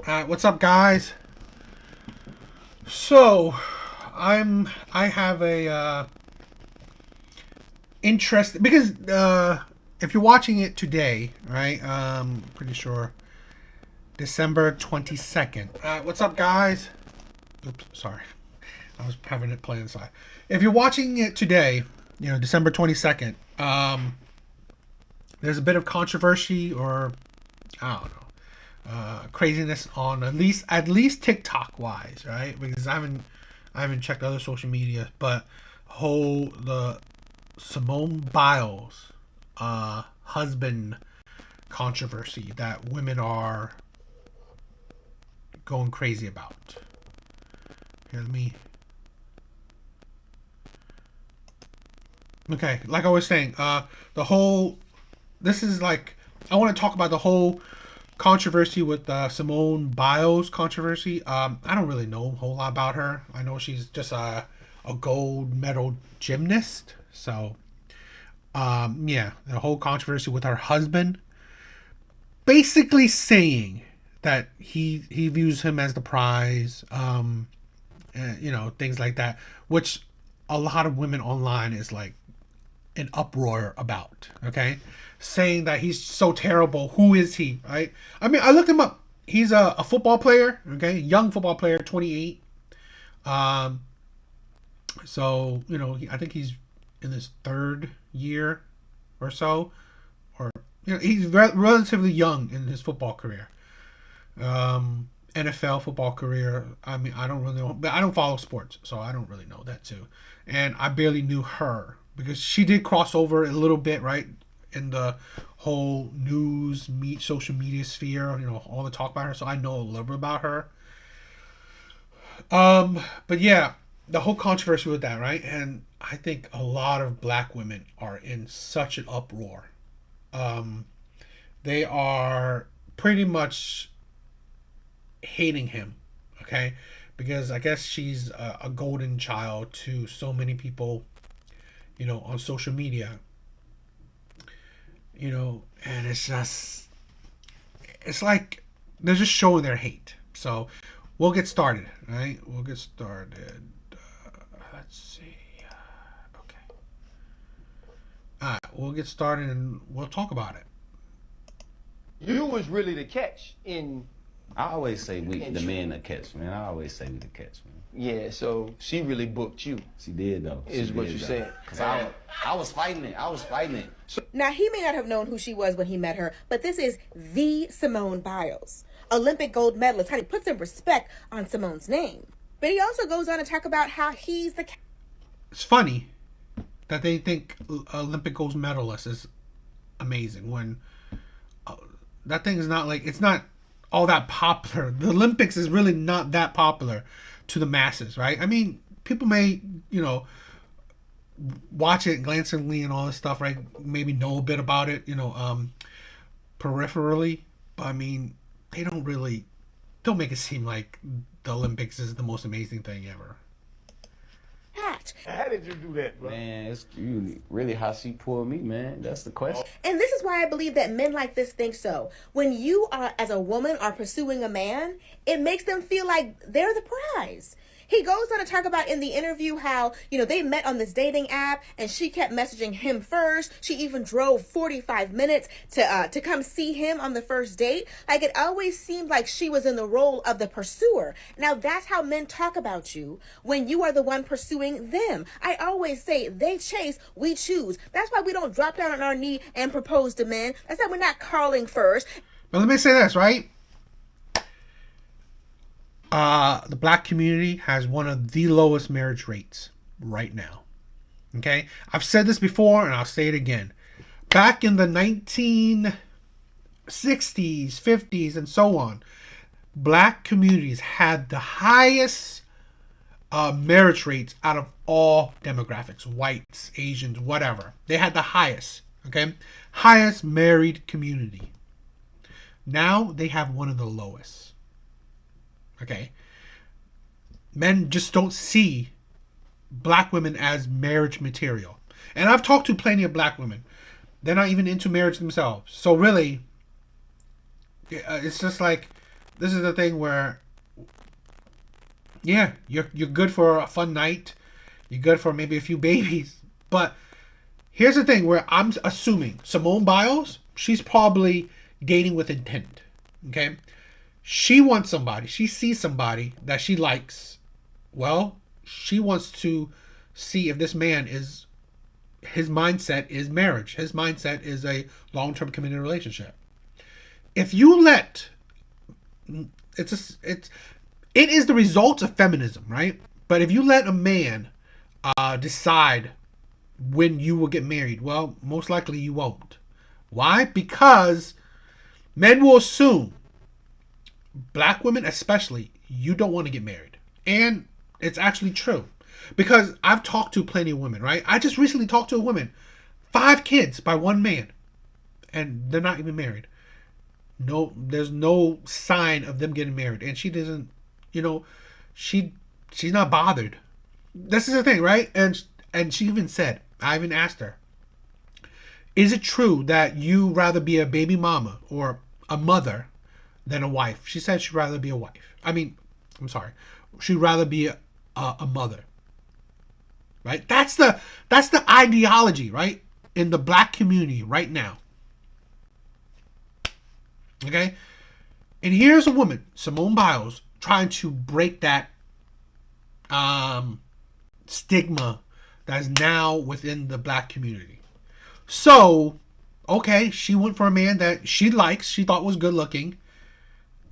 What's up, guys? So, I have a interest because if you're watching it today, right? Pretty sure December 22nd. What's up, guys? Oops, sorry, I was having it play inside. If you're watching it today, December 22nd. There's a bit of controversy, or I don't know, craziness on at least TikTok wise, right? Because I haven't checked other social media, but the Simone Biles husband controversy that women are going crazy about. Here, let me. Okay, like I was saying, the whole. This is like I want to talk about the whole controversy with Simone Biles controversy. I don't really know a whole lot about her. I know she's just a gold medal gymnast. So, yeah, the whole controversy with her husband, basically saying that he views him as the prize. Things like that, which a lot of women online is like an uproar about. Okay, saying that he's so terrible. Who is he? Right? I mean, I looked him up. He's a football player. Okay, young football player, 28. Um, so I think he's in his third year or so, or he's relatively young in his football career. NFL football career. I mean, I don't really know, but I don't follow sports, so I don't really know that too. And I barely knew her because she did cross over a little bit, right, in the whole social media sphere. All the talk about her, so I know a little bit about her. But yeah, the whole controversy with that, right? And I think a lot of black women are in such an uproar. Um, they are pretty much hating him, okay? Because I guess she's a golden child to so many people, on social media, and it's like they're just showing their hate. So we'll get started, right? We'll get started. Let's see. Okay. All right, we'll get started and we'll talk about it. You was really the catch in. I always say we, the Intro. men, the catch, man. I always say we the catch, man. Yeah, so she really booked you, She did though. is She what did, you though. said. Cause I was fighting it. I was fighting it. Now, he may not have known who she was when he met her, but this is the Simone Biles, Olympic gold medalist. How he puts some respect on Simone's name. But he also goes on to talk about how he's the It's funny that they think Olympic gold medalist is amazing when that thing is not like it's not all that popular. The Olympics is really not that popular to the masses, right? I mean, people may watch it glancingly and all this stuff, right? Maybe know a bit about it, peripherally, but I mean, they don't make it seem like the Olympics is the most amazing thing ever. catch. How did you do that, bro? Man, it's really how she pulled me, man. That's the question. And this is why I believe that men like this think so. When you are, as a woman, are pursuing a man, it makes them feel like they're the prize. He goes on to talk about in the interview how, they met on this dating app and she kept messaging him first. She even drove 45 minutes to come see him on the first date. Like, it always seemed like she was in the role of the pursuer. Now, that's how men talk about you when you are the one pursuing them. I always say they chase, we choose. That's why we don't drop down on our knee and propose to men. That's why we're not calling first. But let me say this, right? The black community has one of the lowest marriage rates right now. Okay? I've said this before and I'll say it again. Back in the 1960s, 50s, and so on, black communities had the highest marriage rates out of all demographics, whites, Asians, whatever. They had the highest, okay? Highest married community. Now they have one of the lowest. Okay. Men just don't see black women as marriage material. And I've talked to plenty of black women. They're not even into marriage themselves. So really, it's just like this is the thing where, yeah, you're good for a fun night. You're good for maybe a few babies. But here's the thing where I'm assuming Simone Biles, she's probably dating with intent. Okay? She wants somebody. She sees somebody that she likes. Well, she wants to see if this man is, his mindset is marriage. His mindset is a long-term committed relationship. If you let, it is the result of feminism, right? But if you let a man decide when you will get married, well, most likely you won't. Why? Because men will assume, black women especially, you don't want to get married. And it's actually true. Because I've talked to plenty of women, right? I just recently talked to a woman. 5 kids by one man. And they're not even married. No, there's no sign of them getting married. And she doesn't, she's not bothered. This is the thing, right? And she even said, I even asked her, is it true that you rather be a baby mama or a mother than a wife? She said she'd rather be a wife. I'm sorry. She'd rather be a mother. Right? That's the ideology, right? In the black community right now. Okay? And here's a woman, Simone Biles, trying to break that stigma that's now within the black community. So, okay, she went for a man that she likes, she thought was good looking,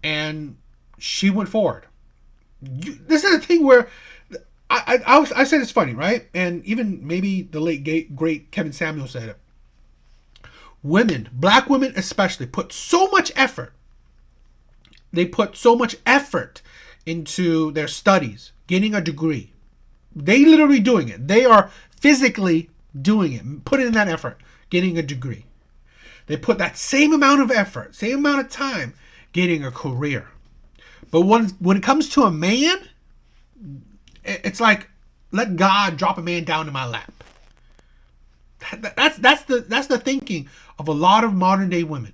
and she went forward. This is a thing where I said it's funny, right? And even maybe the late great Kevin Samuel said it. Women, black women especially, put so much effort. They put so much effort into their studies, getting a degree. They literally doing it. They are physically doing it, putting in that effort, getting a degree. They put that same amount of effort, same amount of time, getting a career. But when it comes to a man, it's like, let God drop a man down in my lap. That's the thinking of a lot of modern day women.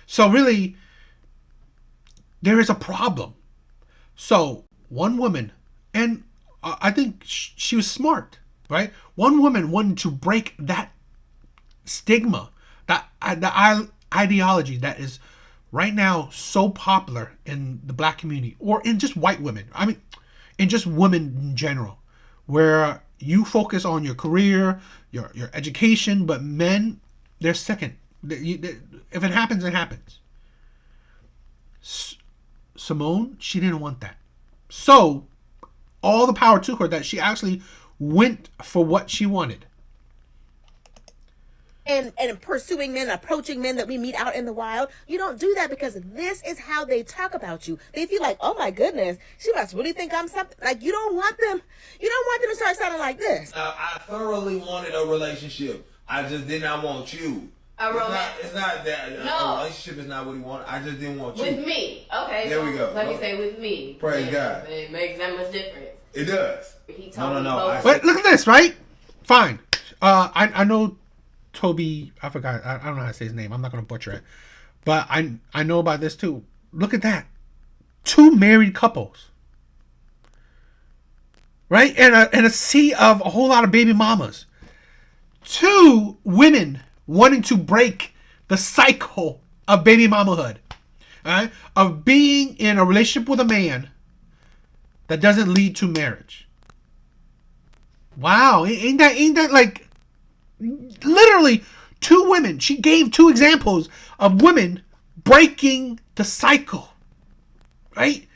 So really, there is a problem. So one woman, and I think she was smart, right? One woman wanted to break that stigma, that the ideology that is right now so popular in the black community, or in just white women. In just women in general, where you focus on your career, your education, but men, they're second. If it happens, it happens. Simone, she didn't want that. So, all the power to her that she actually went for what she wanted. And pursuing men, approaching men that we meet out in the wild. You don't do that because this is how they talk about you. They feel like, oh my goodness, she must really think I'm something. Like, you don't want them to start sounding like this. I thoroughly wanted a relationship. I just did not want you. It's not that a relationship is not what he wanted. I just didn't want you. With me. Okay. There we go. Let me say with me. Praise God. It makes that much difference. It does. He told me No. But look at this, right? Fine. I know Toby, I forgot, I don't know how to say his name. I'm not going to butcher it. But I know about this too. Look at that. 2 married couples. Right? And a sea of a whole lot of baby mamas. 2 women wanting to break the cycle of baby mamahood. Right? Of being in a relationship with a man that doesn't lead to marriage. Wow. Ain't that like... Literally 2 women. She gave 2 examples of women breaking the cycle. Right?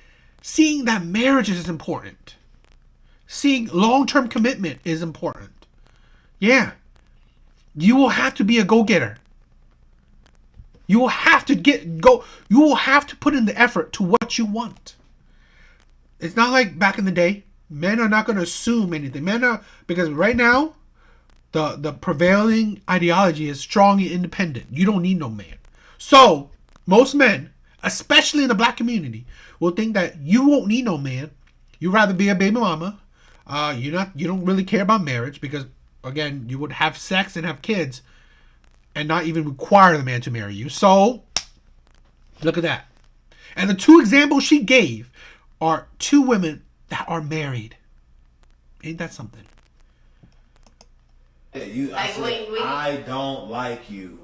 Seeing that marriage is important. Seeing long-term commitment is important. Yeah. You will have to be a go-getter. You will have to you will have to put in the effort to what you want. It's not like back in the day. Men are not going to assume anything. Because right now, the prevailing ideology is strong and independent. You don't need no man. So, most men, especially in the black community, will think that you won't need no man. You'd rather be a baby mama. You don't really care about marriage because, again, you would have sex and have kids and not even require the man to marry you. So, Look at that. And the two examples she gave are two women that are married. Ain't that something? I don't like you.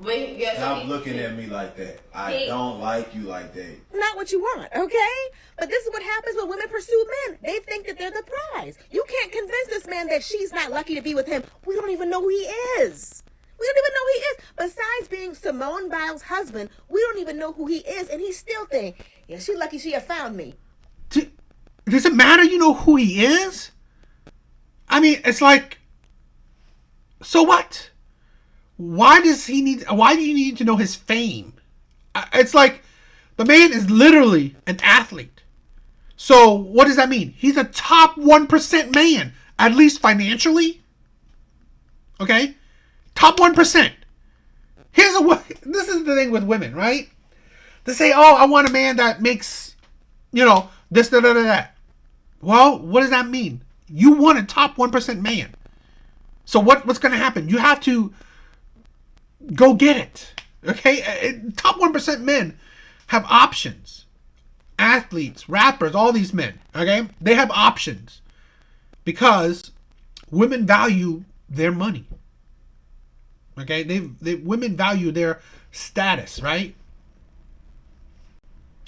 Stop looking at me like that. I don't like you like that. Not what you want, okay? But this is what happens when women pursue men. They think that they're the prize. You can't convince this man that she's not lucky to be with him. We don't even know who he is. We don't even know who he is. Besides being Simone Biles' husband, we don't even know who he is, and he's still thinking, yeah, she lucky she have found me. Does it matter you know who he is? I mean, it's like, so what? Why do you need to know his fame? It's like, the man is literally an athlete. So what does that mean? He's a top 1% man, at least financially. Okay? Top 1%. This is the thing with women, right? They say, oh, I want a man that makes, this, that. Well, what does that mean? You want a top 1% man. So what's going to happen? You have to go get it. Okay? Top 1% men have options. Athletes, rappers, all these men. Okay? They have options. Because women value their money. Okay? Women value their status, right?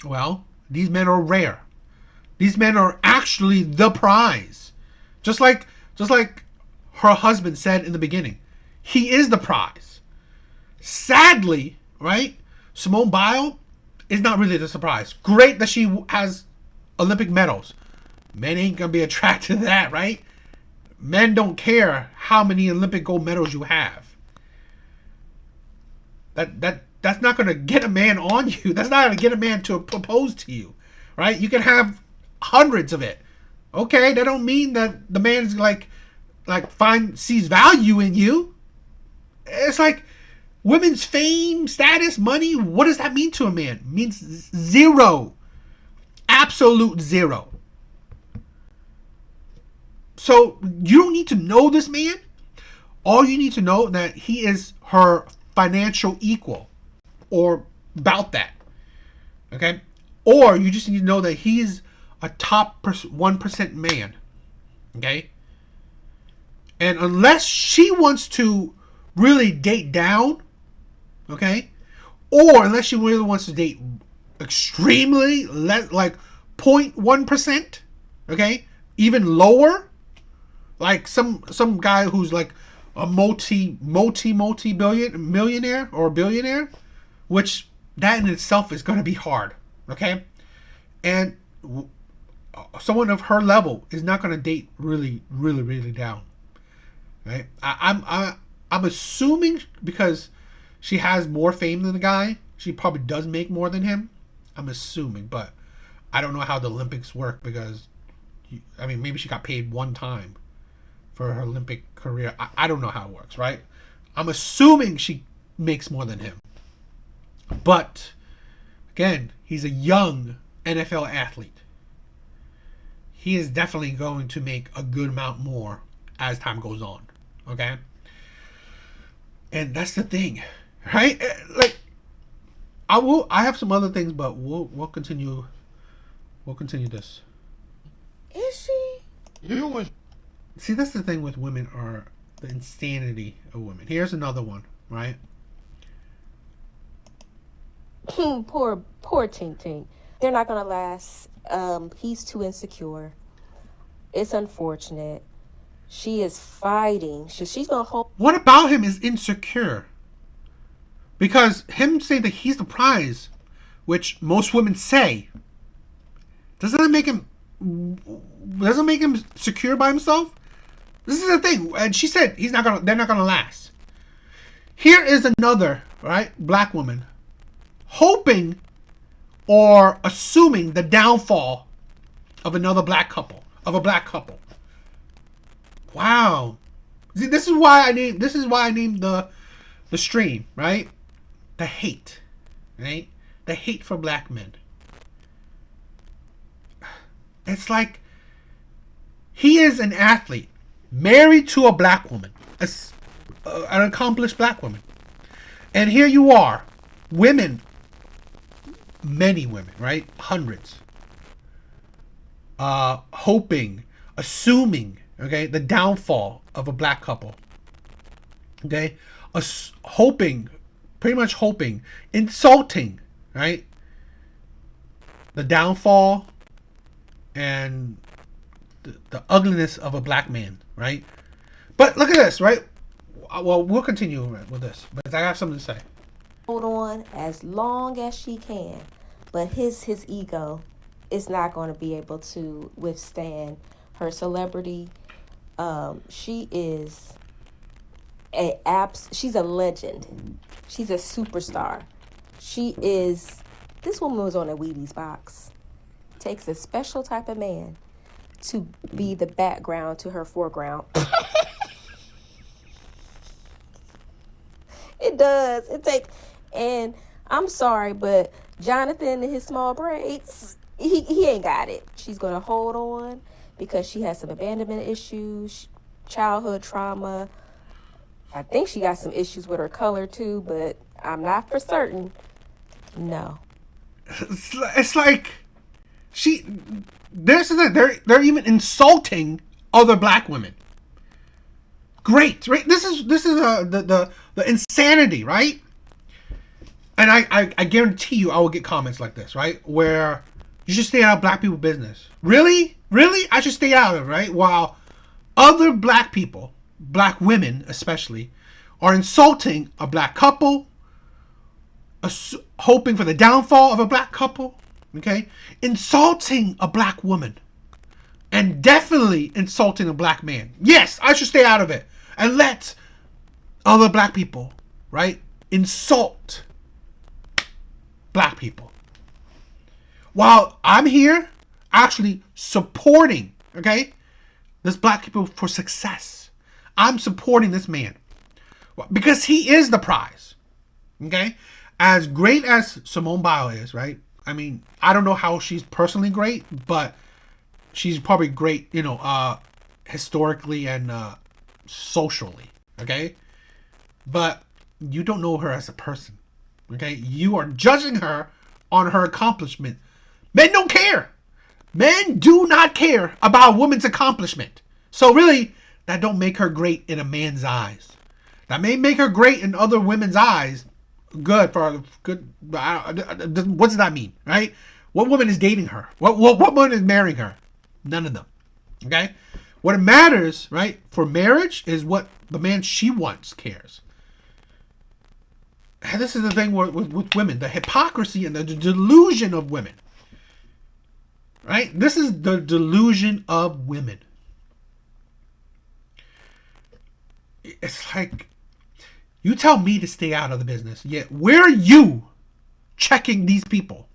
Well, these men are rare. These men are actually the prize. Just like her husband said in the beginning. He is the prize. Sadly, right? Simone Biles is not really the surprise. Great that she has Olympic medals. Men ain't gonna be attracted to that, right? Men don't care how many Olympic gold medals you have. That's not gonna get a man on you. That's not gonna get a man to propose to you, right? You can have hundreds of it. Okay, that don't mean that the man's sees value in you. It's like women's fame, status, money. What does that mean to a man? It means zero. Absolute zero. So you don't need to know this man. All you need to know that he is her financial equal, or about that. Okay? Or you just need to know that he's a top 1% man. Okay? And unless she wants to really date down, okay? Or unless she really wants to date extremely less, like 0.1%, okay? Even lower, like some guy who's like a millionaire or billionaire, which that in itself is going to be hard, okay? And someone of her level is not going to date really, really, really down, right? I'm assuming because she has more fame than the guy, she probably does make more than him. I'm assuming, but I don't know how the Olympics work because, maybe she got paid one time for her Olympic career. I don't know how it works, right? I'm assuming she makes more than him. But, again, he's a young NFL athlete. He is definitely going to make a good amount more as time goes on. Okay? And that's the thing. Right? Like, I have some other things, but we'll continue this. Is she? See, that's the thing with women, are the insanity of women. Here's another one, right? Poor Tink Tink. They're not gonna last. He's too insecure. It's unfortunate. She is fighting. She's gonna hold. What about him is insecure? Because him saying that he's the prize, which most women say, doesn't make him secure by himself? This is the thing. And she said they're not gonna last. Here is another, right, black woman hoping or assuming the downfall of a black couple. Wow. See, this is why I named the stream, right? The hate. Right? The hate for black men. It's like he is an athlete, married to a black woman, an accomplished black woman. And here you are, women many women, right? Hundreds. Hoping, assuming, okay, the downfall of a black couple. Okay? Hoping, pretty much hoping, insulting, right? The downfall and the ugliness of a black man, right? But look at this, right? Well, we'll continue with this, but I have something to say. Hold on as long as she can, but his ego is not going to be able to withstand her celebrity. She is she's a legend. She's a superstar. This woman was on a Wheaties box. Takes a special type of man to be the background to her foreground. It does. And I'm sorry, but Jonathan and his small braids, he ain't got it. She's going to hold on because she has some abandonment issues, childhood trauma. I think she got some issues with her color too, but I'm not for certain. No. It's like they're even insulting other black women. Great, right? This is the insanity, right? And I guarantee you I will get comments like this, right? Where you should stay out of black people's business. Really? I should stay out of it, right? While other black people, black women especially, are insulting a black couple, hoping for the downfall of a black couple, okay? Insulting a black woman. And definitely insulting a black man. Yes, I should stay out of it. And let other black people, right, insult black people. While I'm here actually supporting, okay, this black people for success. I'm supporting this man. Because he is the prize. Okay? As great as Simone Biles is, right? I mean, I don't know how she's personally great, but she's probably great, historically and socially, okay? But you don't know her as a person, okay? You are judging her on her accomplishment. Men don't care. Men do not care about a woman's accomplishment. So really, that don't make her great in a man's eyes. That may make her great in other women's eyes. Good. What does that mean, right? What woman is dating her? What woman is marrying her? None of them. Okay? What matters, right, for marriage is what the man she wants cares. And this is the thing with women. The hypocrisy and the delusion of women. Right? This is the delusion of women. It's like, you tell me to stay out of the business, yet where are you checking these people?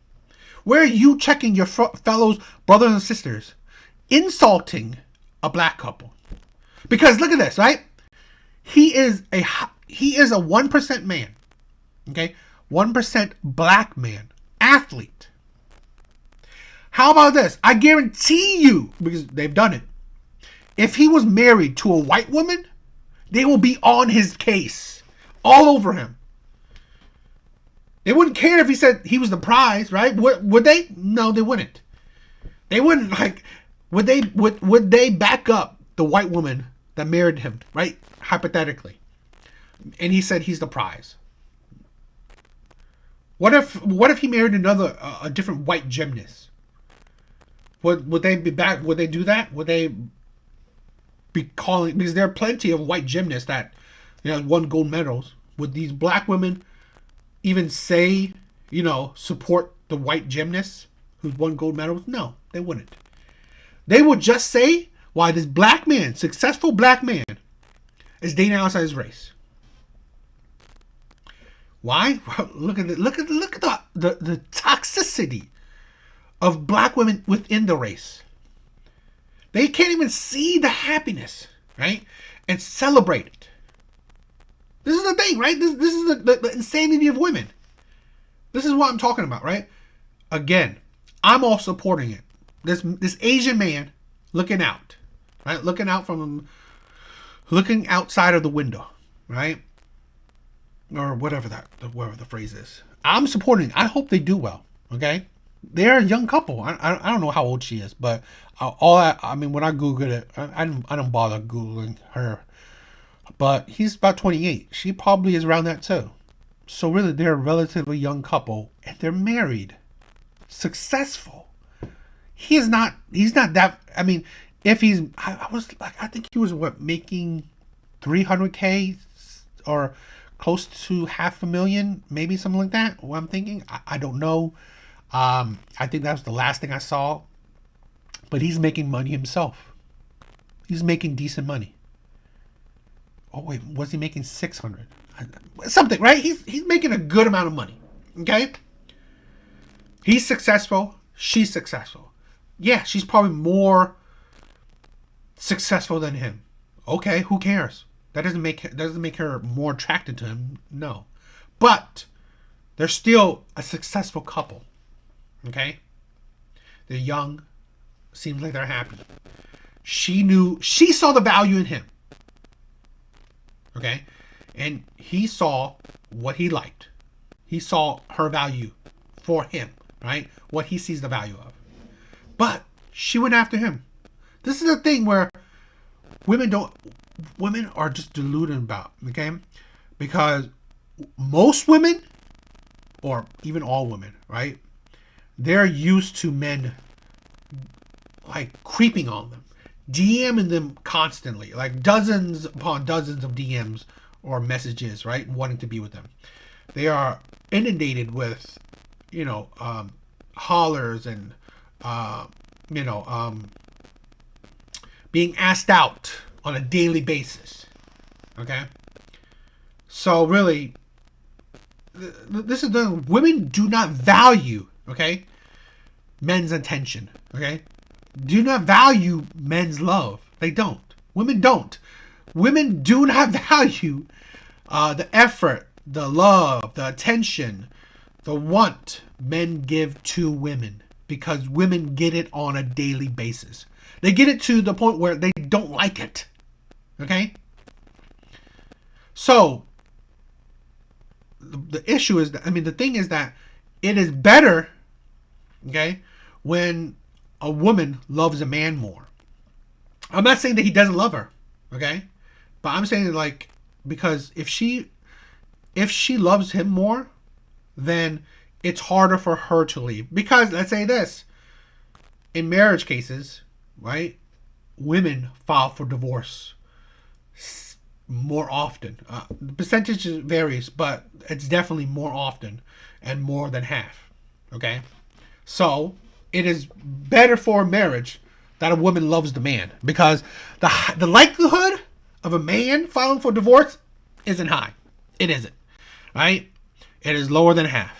Where are you checking your fellow brothers and sisters insulting a black couple? Because look at this, right? He is a 1% man, okay? 1% black man, athlete. How about this? I guarantee you, because they've done it, if he was married to a white woman, they will be on his case, all over him. They wouldn't care if he said he was the prize, right? Would they? No, they wouldn't. They wouldn't, like, would they back up the white woman that married him, right? Hypothetically. And he said he's the prize. What if he married a different white gymnast? Would they be back? Would they do that? Would they be calling, because there are plenty of white gymnasts that, won gold medals. Would these black women even say, support the white gymnasts who've won gold medals? No, they wouldn't. They would just say why this black man, successful black man, is dating outside his race. Why? Look at the toxicity of black women within the race. They can't even see the happiness, right? And celebrate it. This is the thing, right? This is the insanity of women. This is what I'm talking about, right? Again, I'm all supporting it. This Asian man looking out, right? Looking outside of the window, right? Or whatever the phrase is. I'm supporting it. I hope they do well, Okay, they're a young couple. I don't know how old she is, but I mean, when I googled it, I don't bother googling her. But he's about 28. She probably is around that too. So really, they're a relatively young couple, and they're married, successful. He's not that. I mean, if he's, I was like, I think he was making 300K or close to half a million, maybe something like that. What I'm thinking, I don't know. I think that was the last thing I saw. But he's making money himself. He's making decent money. Oh wait, was he making 600? Something, right? He's making a good amount of money. Okay. He's successful. She's successful. Yeah, she's probably more successful than him. Okay, who cares? That doesn't make her more attracted to him. No, but they're still a successful couple. Okay, they're young. Seems like they're happy. She saw the value in him. Okay, and he saw what he liked. He saw her value for him, right? What he sees the value of. But she went after him. This is a thing where women are just deluded about, okay? Because most women, or even all women, right? They're used to men like creeping on them, DMing them constantly, like dozens upon dozens of DMs or messages, right? Wanting to be with them. They are inundated with, hollers and, being asked out on a daily basis. Okay? So really, this is the women do not value, okay, men's attention, okay? Do not value men's love. They don't. Women don't. Women do not value the effort, the love, the attention, the want men give to women, because women get it on a daily basis. They get it to the point where they don't like it. Okay? So, the issue is that, the thing is that it is better, okay, when a woman loves a man more. I'm not saying that he doesn't love her, okay? But I'm saying, like, because if she loves him more, then it's harder for her to leave. Because, let's say this, in marriage cases, right, women file for divorce more often. The percentage varies, but it's definitely more often and more than half. Okay? So, it is better for a marriage that a woman loves the man, because the likelihood of a man filing for divorce isn't high. It isn't. Right? It is lower than half.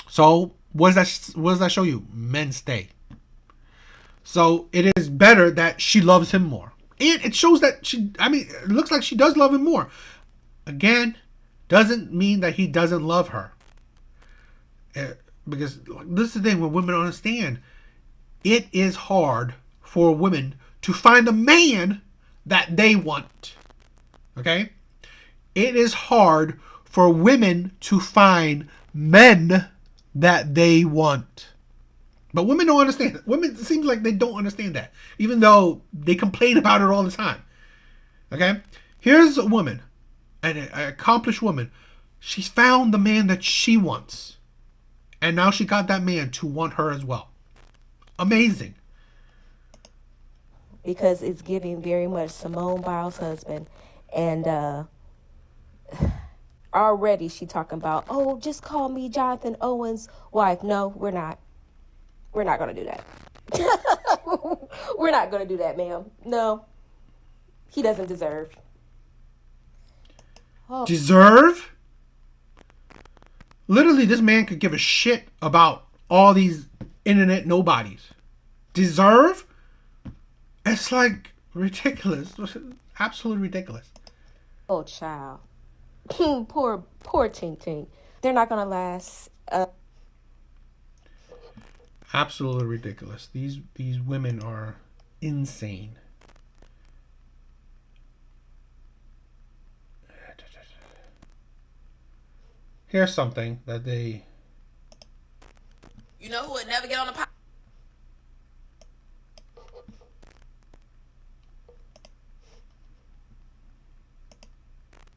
So, what does that show you? Men stay. So, it is better that she loves him more. And it shows that it looks like she does love him more. Again, doesn't mean that he doesn't love her. Because this is the thing, when women understand, it is hard for women to find a man that they want. Okay? It is hard for women to find men that they want. But women don't understand. Women, it seems like they don't understand that, even though they complain about it all the time. Okay? Here's a woman, an accomplished woman. She's found the man that she wants. And now she got that man to want her as well. Amazing. Because it's giving very much Simone Biles' husband. And already she talking about, oh, just call me Jonathan Owen's wife. No, we're not. We're not going to do that. We're not going to do that, ma'am. No. He doesn't deserve. Oh. Deserve? Literally, this man could give a shit about all these internet nobodies. Deserve? It's like ridiculous. Absolutely ridiculous. Oh, child. poor Ting Ting. They're not going to last. Absolutely ridiculous. These women are insane. Here's something that they You know who would never get on the podcast?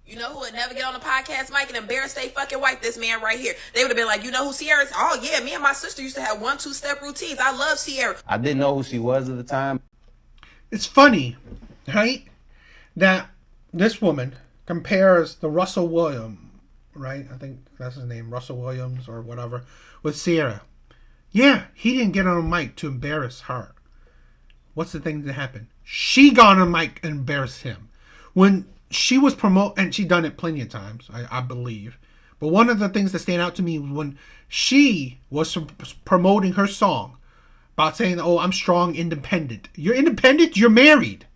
You know who would never get on the podcast, Mike, and embarrass they fucking wife? This man right here. They would have been like, you know who Sierra is? Oh, yeah, me and my sister used to have 1-2-step routines. I love Sierra. I didn't know who she was at the time. It's funny, right, that this woman compares the Russell Williams, right? I think that's his name, Russell Williams or whatever, with Sierra. Yeah, he didn't get on a mic to embarrass her. What's the thing that happened? She got on a mic and embarrassed him. When she was and she done it plenty of times, I believe. But one of the things that stand out to me was when she was promoting her song about saying, oh, I'm strong, independent. You're independent? You're married.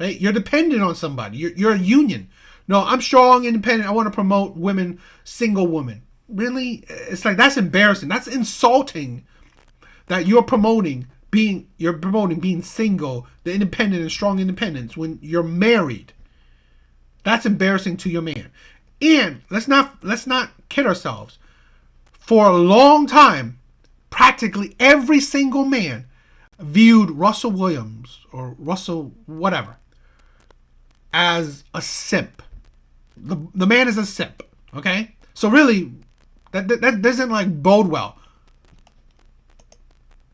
Right? You're dependent on somebody. You're a union. No, I'm strong, independent. I want to promote women, single women. Really? It's like, that's embarrassing. That's insulting that you're promoting being single, the independent and strong independence when you're married. That's embarrassing to your man. And let's not kid ourselves. For a long time, practically every single man viewed Russell Williams or Russell whatever as a simp. The man is a simp. Okay? So really, that doesn't like bode well.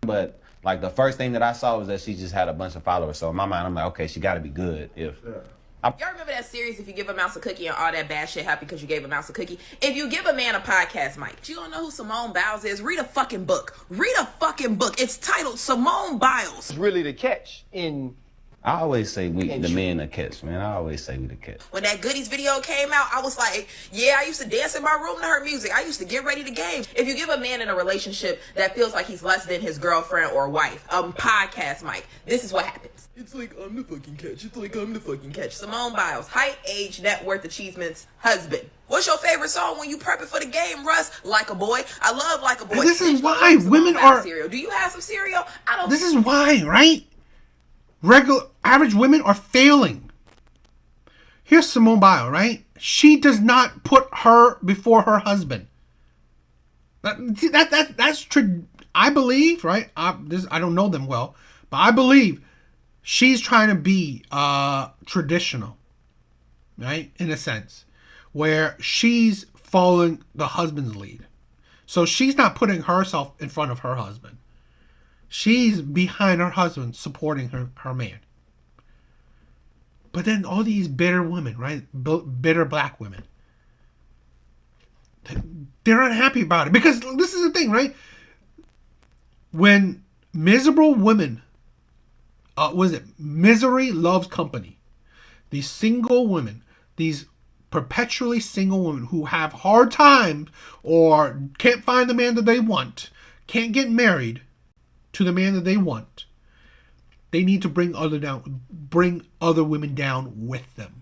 But like the first thing that I saw was that she just had a bunch of followers. So in my mind, I'm like, okay, she got to be good. Y'all remember that series, If You Give a Mouse a Cookie and all that bad shit happened because you gave a mouse a cookie? If you give a man a podcast mic, you don't know who Simone Biles is? Read a fucking book. Read a fucking book. It's titled Simone Biles. It's really the catch in... I always say we the men the catch, man. I always say we the catch. When that Goodies video came out, I was like, yeah, I used to dance in my room to her music. I used to get ready to game. If you give a man in a relationship that feels like he's less than his girlfriend or wife, podcast mic, this is what happens. It's like, I'm the fucking catch. It's like, I'm the fucking catch. Simone Biles, height, age, net worth, achievements, husband. What's your favorite song when you prepping for the game, Russ? Like a Boy. I love Like a Boy. And this is why women are... Cereal. Do you have some cereal? I don't... This is why, right? Average women are failing. Here's Simone Biles, right? She does not put her before her husband. That's true. I believe, right? I don't know them well, but I believe she's trying to be traditional, right? In a sense, where she's following the husband's lead. So she's not putting herself in front of her husband. She's behind her husband, supporting her man. But then all these bitter women, right? Bitter black women. They're unhappy about it. Because this is the thing, right? When miserable women, misery loves company. These single women, these perpetually single women who have hard times or can't find the man that they want, can't get married to the man that they want, they need to bring other women down with them.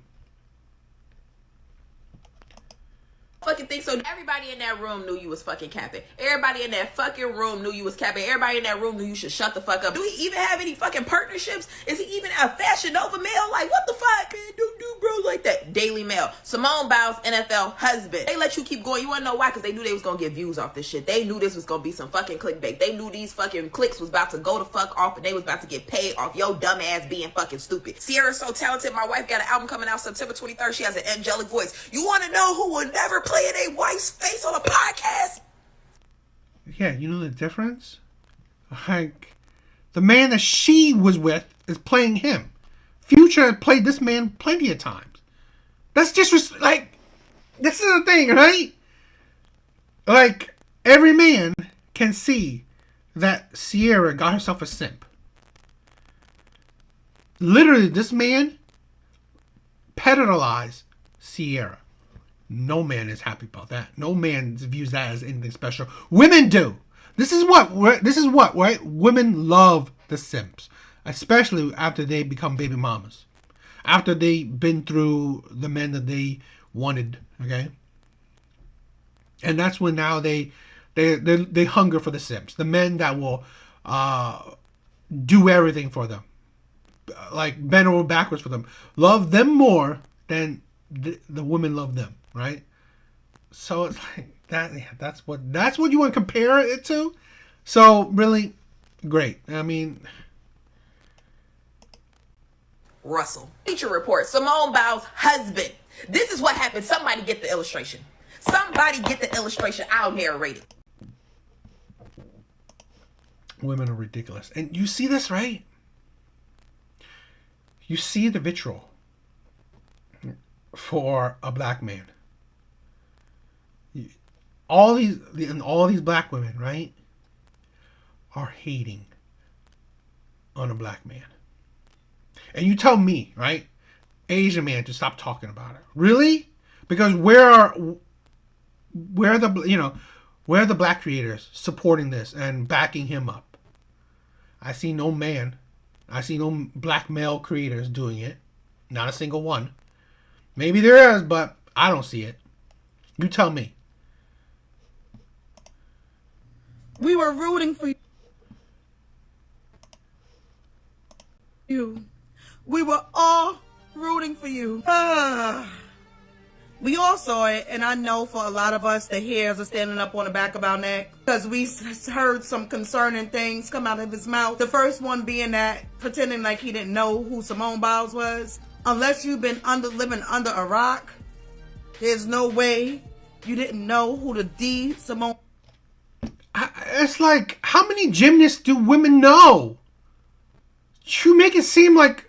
Fucking think so. Everybody in that room knew you was fucking capping. Everybody in that fucking room knew you was capping. Everybody in that room knew you should shut the fuck up. Do he even have any fucking partnerships? Is he even a Fashion Nova male? Like, what the fuck, man? Don't do bro like that. Daily Mail. Simone Biles, NFL husband. They let you keep going. You wanna know why? Because they knew they was gonna get views off this shit. They knew this was gonna be some fucking clickbait. They knew these fucking clicks was about to go the fuck off and they was about to get paid off your dumb ass being fucking stupid. Sierra's so talented. My wife got an album coming out September 23rd. She has an angelic voice. You wanna know who would never play in a wife's face on a podcast? Yeah, you know the difference? Like, the man that she was with is playing him. Future played this man plenty of times. That's just like, this is the thing, right? Like, every man can see that Sierra got herself a simp. Literally, this man pedalized Sierra. No man is happy about that. No man views that as anything special. Women do. This is what, right? Women love the simps, especially after they become baby mamas, after they've been through the men that they wanted. Okay, and that's when now they hunger for the simps, the men that will do everything for them, like bend over backwards for them, love them more than the women love them. Right, so it's like that. Yeah, that's what you want to compare it to. So really, great. I mean, Russell. Feature report. Simone Biles' husband. This is what happened. Somebody get the illustration. Somebody get the illustration. I'll narrate it. women are ridiculous. And you see this, right? You see the vitriol for a black man. All these black women, right, are hating on a black man. And you tell me, right, Asian man, to stop talking about it. Really? Because where are the black creators supporting this and backing him up? I see no black male creators doing it. Not a single one. Maybe there is, but I don't see it. You tell me. We were rooting for you. We were all rooting for you. We all saw it, and I know for a lot of us, the hairs are standing up on the back of our neck because we heard some concerning things come out of his mouth. The first one being that pretending like he didn't know who Simone Biles was. Unless you've been living under a rock, there's no way you didn't know who the D Simone. It's like, how many gymnasts do women know? You make it seem like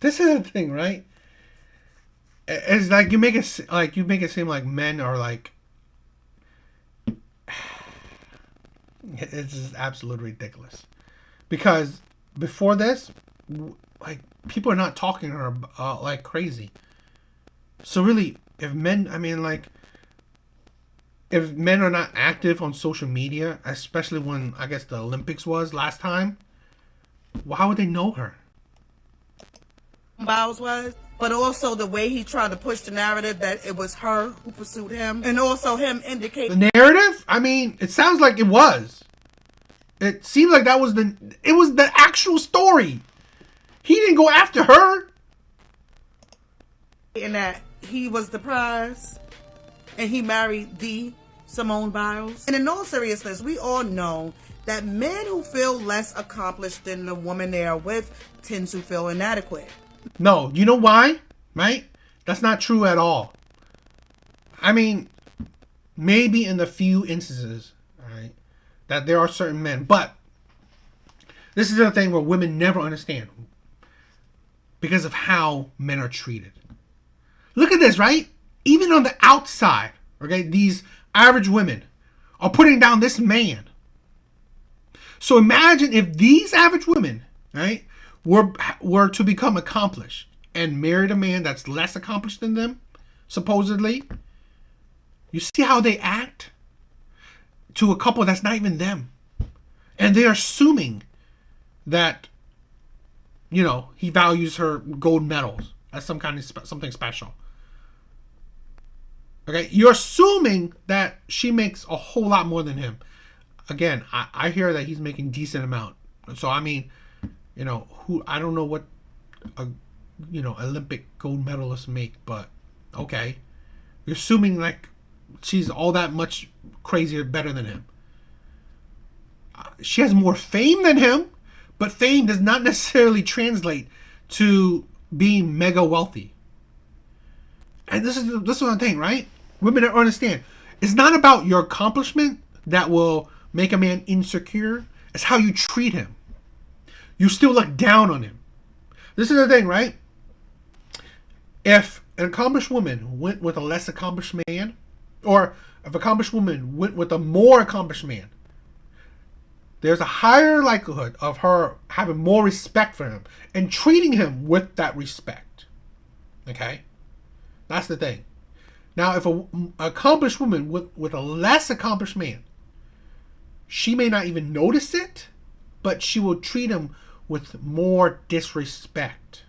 this is the thing, right? It's like you make it seem like men are like. It's just absolutely ridiculous, because before this, like, people are not talking to her like crazy. So really, if men are not active on social media, especially when I guess the Olympics was last time, why would they know her? Biles was, but also the way he tried to push the narrative that it was her who pursued him, and also him indicating the narrative. I mean, it sounds like it was. It seemed like it was the actual story. He didn't go after her. And that he was the prize, and he married the Simone Biles. And in all seriousness, we all know that men who feel less accomplished than the woman they are with tend to feel inadequate. No, you know why? Right? That's not true at all. I mean, maybe in the few instances, right, that there are certain men, but this is the thing where women never understand because of how men are treated. Look at this, right? Even on the outside, okay, these average women are putting down this man. So imagine if these average women, right, were to become accomplished and married a man that's less accomplished than them, supposedly. You see how they act to a couple that's not even them. And they're assuming that, he values her gold medals as something special. Okay, you're assuming that she makes a whole lot more than him. Again, I hear that he's making decent amount. So I mean, I don't know what Olympic gold medalists make, but okay, you're assuming like she's all that much crazier, better than him. She has more fame than him, but fame does not necessarily translate to being mega wealthy. And this is one thing, right? Women don't understand. It's not about your accomplishment that will make a man insecure. It's how you treat him. You still look down on him. This is the thing, right? If an accomplished woman went with a less accomplished man, or if an accomplished woman went with a more accomplished man, there's a higher likelihood of her having more respect for him and treating him with that respect. Okay? That's the thing. Now, if an accomplished woman with a less accomplished man, she may not even notice it, but she will treat him with more disrespect.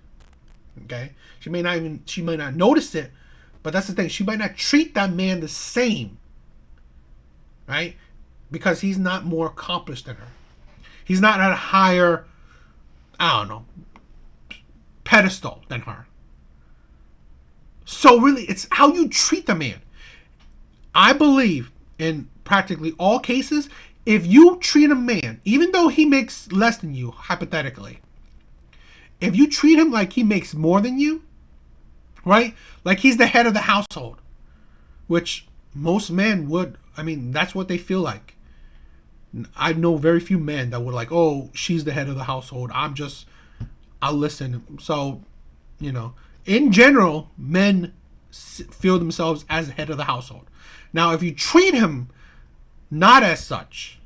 Okay? She may not notice it, but that's the thing. She might not treat that man the same. Right? Because he's not more accomplished than her. He's not at a higher, pedestal than her. So really, it's how you treat the man. I believe in practically all cases, if you treat a man, even though he makes less than you, hypothetically, if you treat him like he makes more than you, right? Like he's the head of the household, which most men would, I mean, that's what they feel like. I know very few men that would like, oh, she's the head of the household. I'll listen. So, you know, in general, men feel themselves as the head of the household. Now, if you treat him not as such,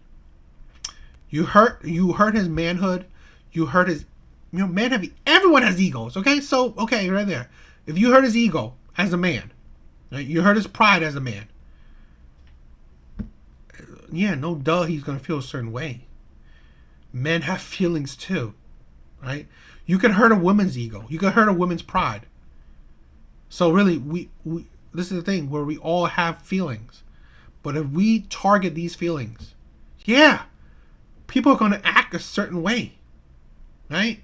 you hurt his manhood. You hurt his, you know, man have, everyone has egos. Okay. So, okay. Right there. If you hurt his ego as a man, right, you hurt his pride as a man. Yeah, no duh, he's going to feel a certain way. Men have feelings too, right? You can hurt a woman's ego. You can hurt a woman's pride. So really, we this is the thing where we all have feelings. But if we target these feelings, yeah, people are going to act a certain way, right?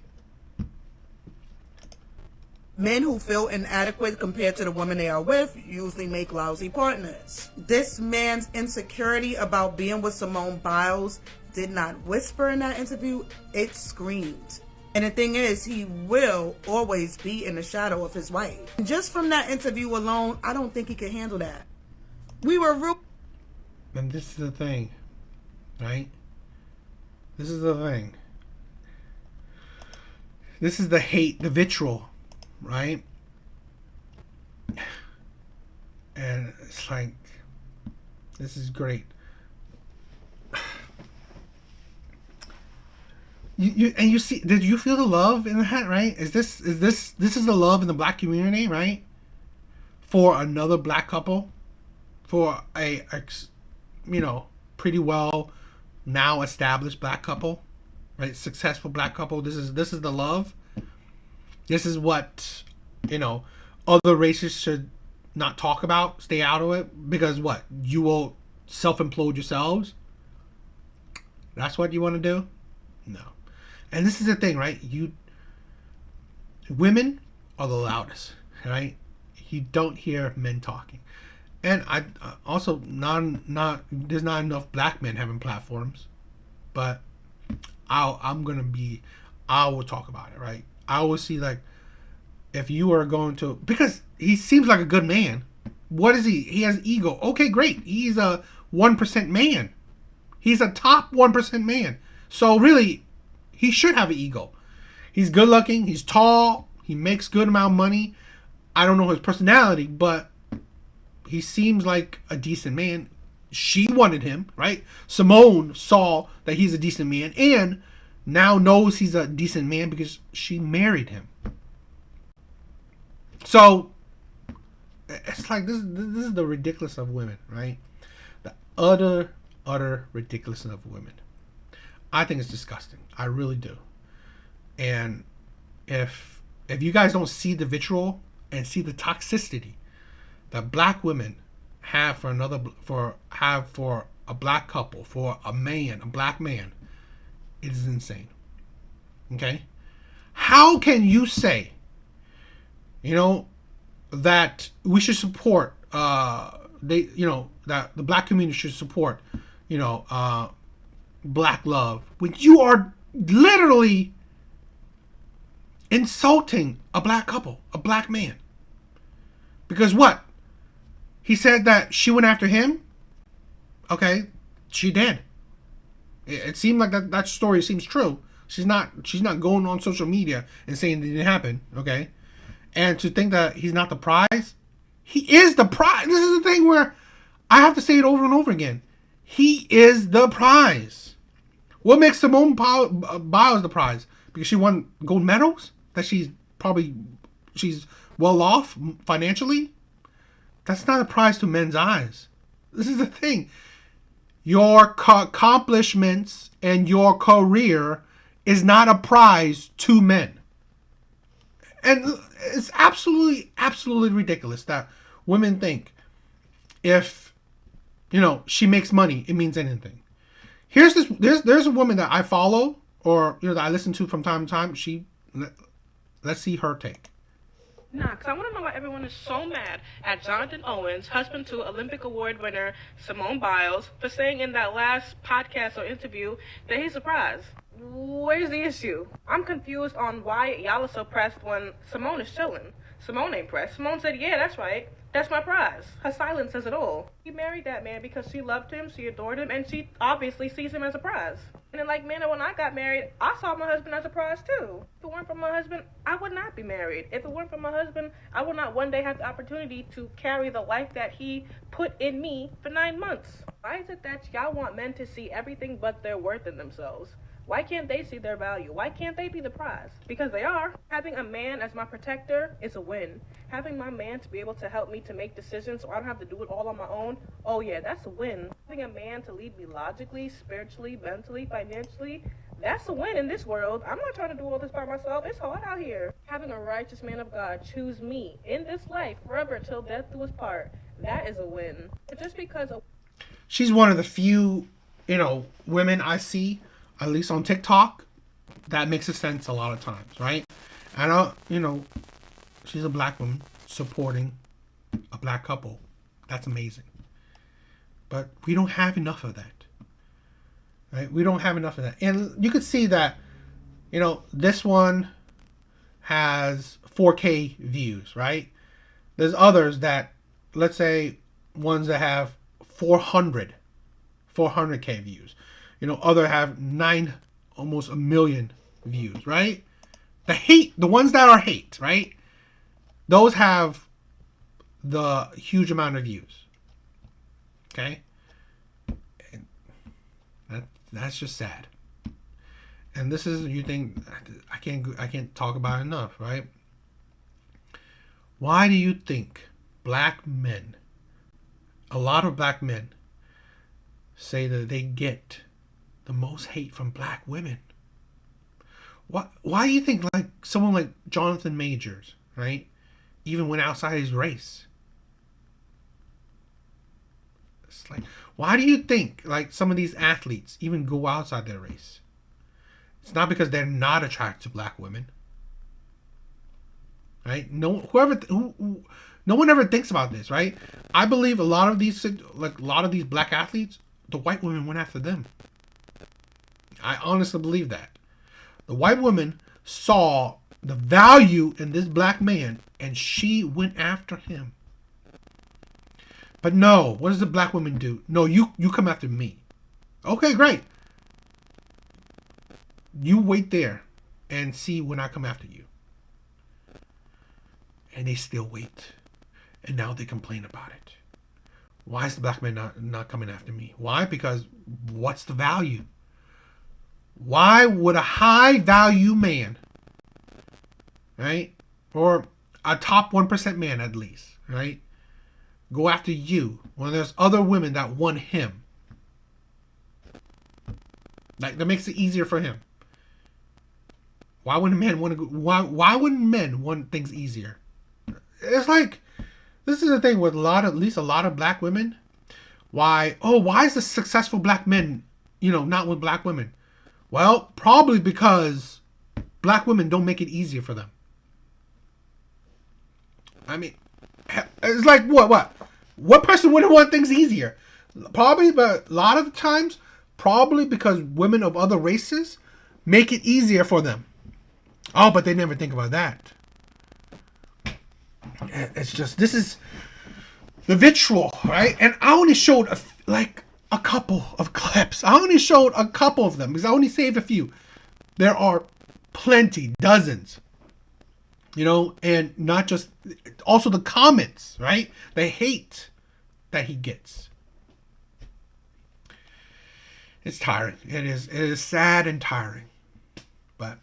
Men who feel inadequate compared to the women they are with usually make lousy partners. This man's insecurity about being with Simone Biles did not whisper in that interview, it screamed. And the thing is, he will always be in the shadow of his wife. And just from that interview alone, I don't think he could handle that. We were real. And this is the thing, right? This is the thing. This is the hate, the vitriol, right? And it's like, this is great. You see, did you feel the love in that, right? This is the love in the black community, right? For another black couple, for a you know, pretty well now established black couple, right? Successful black couple. This is the love. This is what, you know, other races should not talk about. Stay out of it, because what? You will self-implode yourselves. That's what you want to do? No. And this is the thing, right? Women are the loudest, right? You don't hear men talking. And I also there's not enough black men having platforms, but I will talk about it, right? I will see, like, if you are going to, because he seems like a good man. What is he? He has ego. Okay, great. He's a 1% man. He's a top 1% man. So really, he should have an ego. He's good looking. He's tall. He makes good amount of money. I don't know his personality, but he seems like a decent man. She wanted him, right? Simone saw that he's a decent man and now knows he's a decent man because she married him. So it's like, this is the ridiculous of women, right? The utter ridiculousness of women. I think it's disgusting. I really do. And if you guys don't see the vitriol and see the toxicity that black women have for a black couple, for a man, a black man, it is insane. Okay? How can you say, you know, that we should support that the black community should support, you know, black love, when you are literally insulting a black couple, a black man? Because what? He said that she went after him? Okay, she did. It seemed like that story seems true. She's not going on social media and saying it didn't happen, okay? And to think that he's not the prize, he is the prize. This is the thing where I have to say it over and over again. He is the prize. What makes Simone Biles the prize? Because she won gold medals? That she's well off financially? That's not a prize to men's eyes. This is the thing. Your accomplishments and your career is not a prize to men. And it's absolutely ridiculous that women think if, you know, she makes money, it means anything. There's a woman that I follow, or, you know, that I listen to from time to time. Let's see her take. Nah, because I want to know why everyone is so mad at Jonathan Owens, husband to Olympic award winner Simone Biles, for saying in that last podcast or interview that he's surprised. Where's the issue? I'm confused on why y'all are so pressed when Simone is chilling. Simone ain't pressed. Simone said, yeah, that's right. That's my prize. Her silence says it all. She married that man because she loved him, she adored him, and she obviously sees him as a prize. And then, like, man, when I got married, I saw my husband as a prize too. If it weren't for my husband, I would not be married. If it weren't for my husband, I would not one day have the opportunity to carry the life that he put in me for 9 months. Why is it that y'all want men to see everything but their worth in themselves? Why can't they see their value? Why can't they be the prize? Because they are. Having a man as my protector is a win. Having my man to be able to help me to make decisions so I don't have to do it all on my own, oh yeah, that's a win. Having a man to lead me logically, spiritually, mentally, financially, that's a win in this world. I'm not trying to do all this by myself. It's hard out here. Having a righteous man of God choose me in this life forever till death do us part, that is a win. But just because she's one of the few, women I see, at least on TikTok, that makes sense a lot of times, right? And she's a black woman supporting a black couple. That's amazing. But we don't have enough of that. Right? We don't have enough of that. And you could see that, this one has 4K views, right? There's others that, let's say, ones that have 400K views. Other have almost 1 million views, right? The ones that are hate, right? Those have the huge amount of views. Okay? And that's just sad. And this is, you think, I can't talk about it enough, right? Why do you think black men, a lot of black men, say that they get the most hate from black women? Why do you think someone like Jonathan Majors, right, even went outside his race? It's why do you think some of these athletes even go outside their race? It's not because they're not attracted to black women, right? No one ever thinks about this, right? I believe a lot of these black athletes, the white women went after them. I honestly believe that. The white woman saw the value in this black man and she went after him. But no, what does the black woman do? No, you come after me. Okay, great. You wait there and see when I come after you. And they still wait. And now they complain about it. Why is the black man not coming after me? Why? Because what's the value? Why would a high value man, right, or a top 1% man at least, right, go after you when there's other women that want him? That makes it easier for him. Why wouldn't men want to go? Why wouldn't men want things easier? It's this is the thing with at least a lot of black women. Why is the successful black men, not with black women? Well, probably because black women don't make it easier for them. I mean, it's what person wouldn't want things easier? Probably, but a lot of the times, probably because women of other races make it easier for them. Oh, but they never think about that. It's just, this is the vitriol, right? And I only showed a couple of clips. I only showed a couple of them because I only saved a few. There are plenty, dozens, and not just, also the comments, right? The hate that he gets. It's tiring. It is sad and tiring, but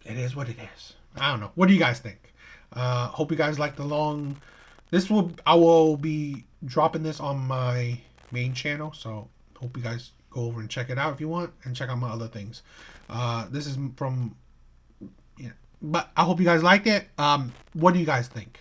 it is what it is. I don't know. What do you guys think? Hope you guys like I will be dropping this on my main channel, so hope you guys go over and check it out if you want, and check out my other things. This is from, but I hope you guys liked it. What do you guys think?